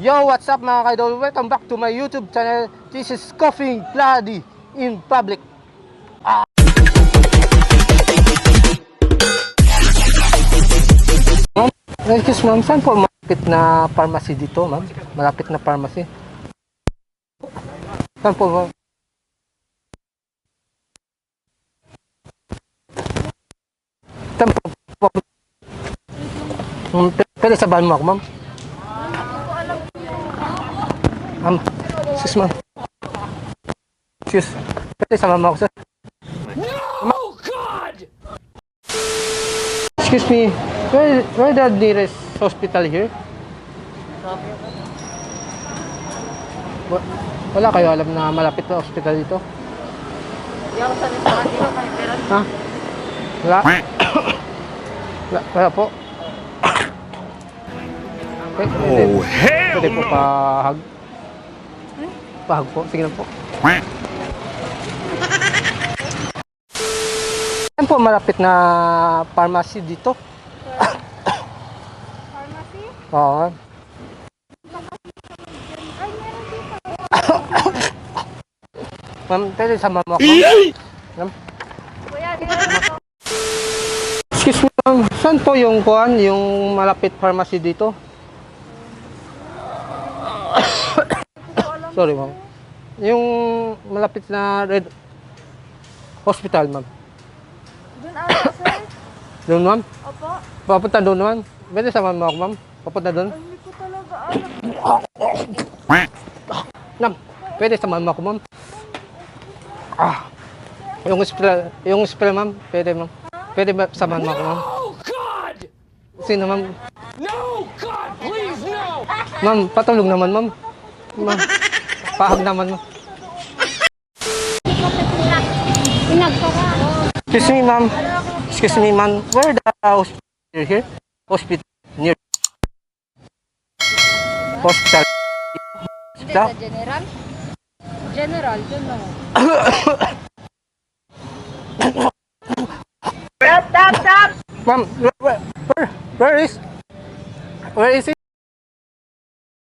Yo, what's up mga kaidol? Welcome back to my YouTube channel. This is Coughing Bloody in Public. Ma'am, excuse ma'am, saan po malapit na pharmacy dito, ma'am? Malapit na pharmacy. Saan po, ma'am? Saan po? Pwede sabahan mo ako, ma'am? Excuse ma'am. Excuse. Pwede sabahan mo ako, sir? No, God! Excuse me, where the nearest hospital here? Wala kayo alam na malapit na hospital dito? Ha? Wala? Wala po? Oh, hell Pwede po no! pahag? Pahag po? Sige na po. Saan po malapit na pharmacy dito? Pharmacy? Oo. Ma'am, pwede sama mo ako? Ma'am? Kuya, dito. Excuse me, ma'am. Saan po yung kuhan, yung malapit pharmacy dito? Sorry, ma'am. Yung malapit na red hospital, ma'am. Doon ata, sir. Doon, ma'am? Opo. Papunta doon, ma'am. Pwede sama mo ako, ma'am? Papunta doon? Ay, hindi ko talaga alam. Ma'am, pwede sama mo ako, ma'am? Yung hospital, ma'am. Pwede, ma'am. Pwede ba samahan mo ako, ma'am? Oh, God! Sino, ma'am? No, God, please, no! Ma'am, patulog naman, ma'am. Ma'am, pahag naman, ma'am. Excuse me, ma'am. Excuse me, ma'am. Where the hospital here? Hospital near. Hospital. Hindi sa general? General, dun lang. Ma'am, where is it?